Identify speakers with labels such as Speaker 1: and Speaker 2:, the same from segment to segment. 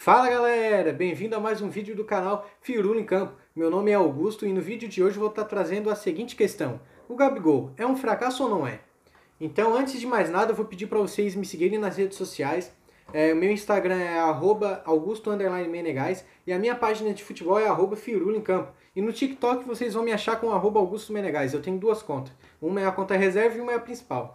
Speaker 1: Fala galera, bem-vindo a mais um vídeo do canal Firula em Campo. Meu nome é Augusto e no vídeo de hoje vou estar trazendo a seguinte questão: o Gabigol é um fracasso ou não é? Então, antes de mais nada, eu vou pedir para vocês me seguirem nas redes sociais. O meu Instagram é @augusto_menegais e a minha página de futebol é @firula em campo. E no TikTok vocês vão me achar com @augusto_menegais. Eu tenho duas contas. Uma é a conta reserva e uma é a principal.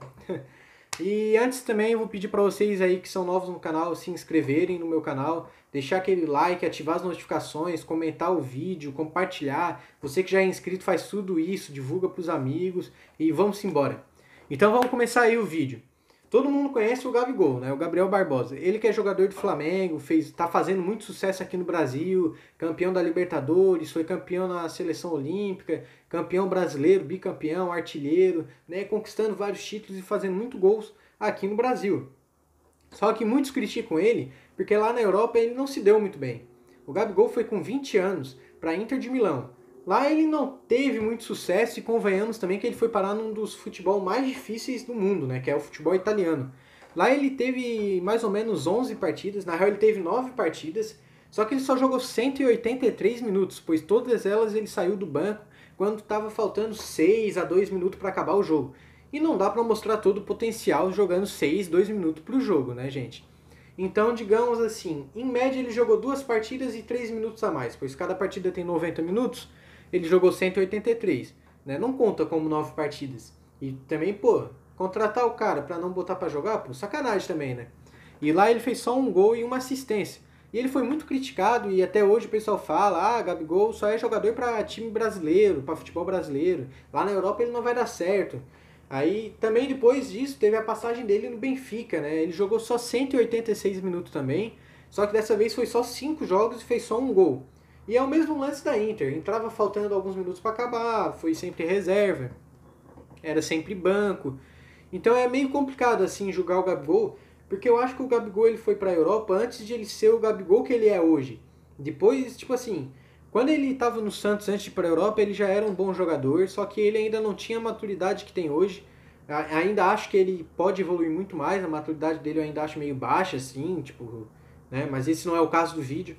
Speaker 1: E antes também eu vou pedir para vocês aí que são novos no canal se inscreverem no meu canal, deixar aquele like, ativar as notificações, comentar o vídeo, compartilhar. Você que já é inscrito faz tudo isso, divulga para os amigos e vamos embora. Então vamos começar aí o vídeo. Todo mundo conhece o Gabigol, né? O Gabriel Barbosa. Ele que é jogador do Flamengo, tá fazendo muito sucesso aqui no Brasil, campeão da Libertadores, foi campeão na seleção olímpica, campeão brasileiro, bicampeão, artilheiro, né? Conquistando vários títulos e fazendo muito gols aqui no Brasil. Só que muitos criticam ele porque lá na Europa ele não se deu muito bem. O Gabigol foi com 20 anos para a Inter de Milão. Lá ele não teve muito sucesso e convenhamos também que ele foi parar num dos futebol mais difíceis do mundo, né, que é o futebol italiano. Lá ele teve mais ou menos 11 partidas, na real ele teve 9 partidas, só que ele só jogou 183 minutos, pois todas elas ele saiu do banco quando estava faltando 6 a 2 minutos para acabar o jogo. E não dá para mostrar todo o potencial jogando 6, 2 minutos para o jogo, né, gente? Então, digamos assim, em média ele jogou 2 partidas e 3 minutos a mais, pois cada partida tem 90 minutos, ele jogou 183, né? Não conta como 9 partidas. E também, pô, contratar o cara pra não botar pra jogar, pô, sacanagem também, né? E lá ele fez só um gol e uma assistência. E ele foi muito criticado e até hoje o pessoal fala: ah, Gabigol só é jogador pra time brasileiro, pra futebol brasileiro. Lá na Europa ele não vai dar certo. Aí também depois disso teve a passagem dele no Benfica, né? Ele jogou só 186 minutos também, só que dessa vez foi só 5 jogos e fez só um gol. E é o mesmo lance da Inter, entrava faltando alguns minutos para acabar, foi sempre reserva, era sempre banco. Então é meio complicado assim julgar o Gabigol, porque eu acho que o Gabigol ele foi para a Europa antes de ele ser o Gabigol que ele é hoje. Depois, tipo assim, quando ele estava no Santos antes de ir para a Europa, ele já era um bom jogador, só que ele ainda não tinha a maturidade que tem hoje. Ainda acho que ele pode evoluir muito mais, a maturidade dele eu ainda acho meio baixa assim, tipo, né, mas esse não é o caso do vídeo.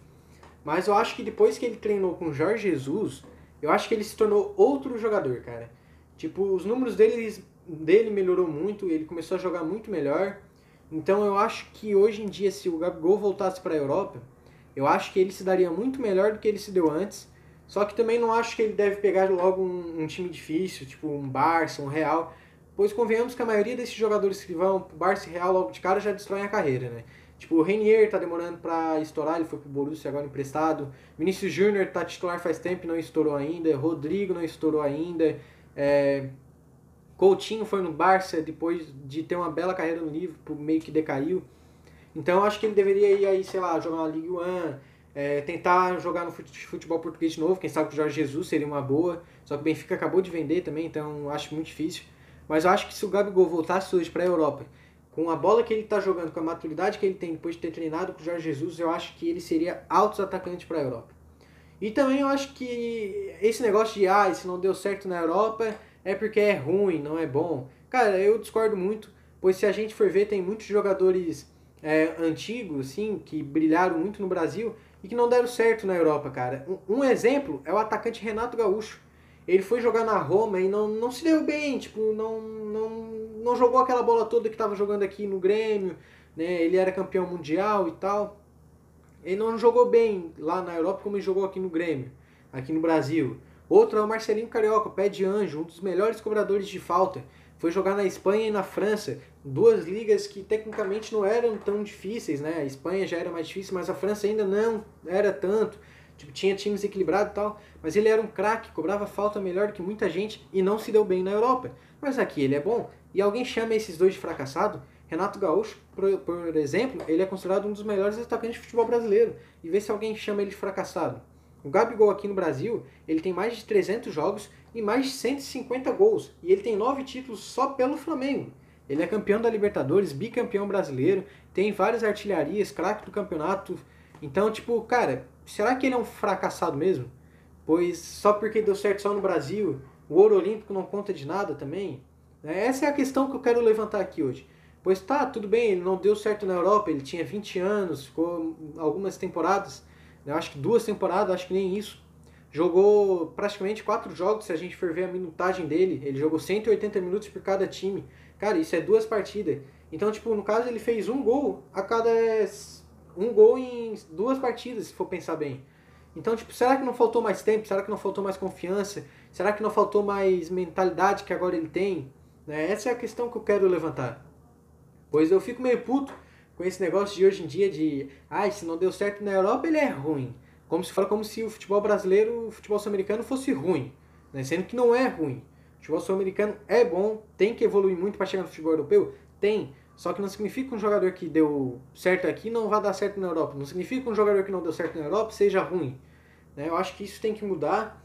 Speaker 1: Mas eu acho que depois que ele treinou com o Jorge Jesus, eu acho que ele se tornou outro jogador, cara. Tipo, os números dele melhorou muito, ele começou a jogar muito melhor. Então eu acho que hoje em dia, se o Gabigol voltasse para a Europa, eu acho que ele se daria muito melhor do que ele se deu antes. Só que também não acho que ele deve pegar logo um time difícil, tipo um Barça, um Real. Pois convenhamos que a maioria desses jogadores que vão pro Barça e Real logo de cara já destroem a carreira, né? Tipo, o Renier tá demorando pra estourar, ele foi pro Borussia agora emprestado. Vinícius Júnior tá titular faz tempo e não estourou ainda. Rodrigo não estourou ainda. Coutinho foi no Barça depois de ter uma bela carreira no Liverpool, meio que decaiu. Então eu acho que ele deveria ir aí, sei lá, jogar na Ligue 1, tentar jogar no futebol português de novo. Quem sabe que o Jorge Jesus seria uma boa. Só que o Benfica acabou de vender também, então eu acho muito difícil. Mas eu acho que se o Gabigol voltasse hoje pra Europa, com a bola que ele está jogando, com a maturidade que ele tem depois de ter treinado com o Jorge Jesus, eu acho que ele seria altos atacante para a Europa. E também eu acho que esse negócio de, se não deu certo na Europa, é porque é ruim, não é bom. Cara, eu discordo muito, pois se a gente for ver, tem muitos jogadores antigos, assim, que brilharam muito no Brasil e que não deram certo na Europa, cara. Um exemplo é o atacante Renato Gaúcho. Ele foi jogar na Roma e não se deu bem, tipo, não jogou aquela bola toda que estava jogando aqui no Grêmio, né? Ele era campeão mundial e tal. Ele não jogou bem lá na Europa como ele jogou aqui no Grêmio, aqui no Brasil. Outro é o Marcelinho Carioca, pé de anjo, um dos melhores cobradores de falta. Foi jogar na Espanha e na França, duas ligas que tecnicamente não eram tão difíceis, né? A Espanha já era mais difícil, mas a França ainda não era tanto. Tipo, tinha times equilibrados e tal, mas ele era um craque, cobrava falta melhor do que muita gente e não se deu bem na Europa. Mas aqui ele é bom. E alguém chama esses dois de fracassado? Renato Gaúcho, por exemplo, ele é considerado um dos melhores atacantes de futebol brasileiro. E vê se alguém chama ele de fracassado. O Gabigol aqui no Brasil, ele tem mais de 300 jogos e mais de 150 gols. E ele tem 9 títulos só pelo Flamengo. Ele é campeão da Libertadores, bicampeão brasileiro, tem várias artilharias, craque do campeonato. Então, tipo, cara, será que ele é um fracassado mesmo? Pois só porque deu certo só no Brasil, o ouro olímpico não conta de nada também? Essa é a questão que eu quero levantar aqui hoje. Pois tá, tudo bem, ele não deu certo na Europa, ele tinha 20 anos, ficou algumas temporadas, né, eu acho que 2 temporadas, acho que nem isso. Jogou praticamente 4 jogos, se a gente for ver a minutagem dele, ele jogou 180 minutos por cada time. Cara, isso é 2 partidas. Então, tipo, no caso ele fez um gol a cada... Um gol em 2 partidas, se for pensar bem. Então, tipo, será que não faltou mais tempo? Será que não faltou mais confiança? Será que não faltou mais mentalidade que agora ele tem? Né? Essa é a questão que eu quero levantar. Pois eu fico meio puto com esse negócio de hoje em dia de se não deu certo na Europa, ele é ruim. Como se o futebol brasileiro, o futebol sul-americano fosse ruim. Né? Sendo que não é ruim. O futebol sul-americano é bom, tem que evoluir muito para chegar no futebol europeu? Tem. Só que não significa que um jogador que deu certo aqui não vai dar certo na Europa. Não significa que um jogador que não deu certo na Europa seja ruim. Né? Eu acho que isso tem que mudar.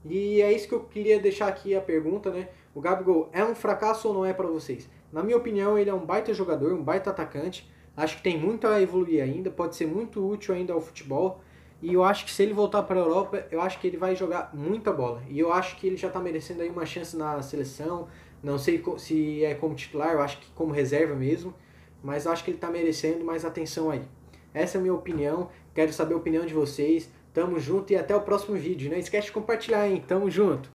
Speaker 1: E é isso que eu queria deixar aqui a pergunta, né? O Gabigol é um fracasso ou não é para vocês? Na minha opinião, ele é um baita jogador, um baita atacante. Acho que tem muito a evoluir ainda, pode ser muito útil ainda ao futebol. E eu acho que se ele voltar para a Europa, eu acho que ele vai jogar muita bola. E eu acho que ele já está merecendo aí uma chance na seleção. Não sei se é como titular, eu acho que como reserva mesmo. Mas eu acho que ele está merecendo mais atenção aí. Essa é a minha opinião. Quero saber a opinião de vocês. Tamo junto e até o próximo vídeo. Não esquece de compartilhar, hein? Tamo junto!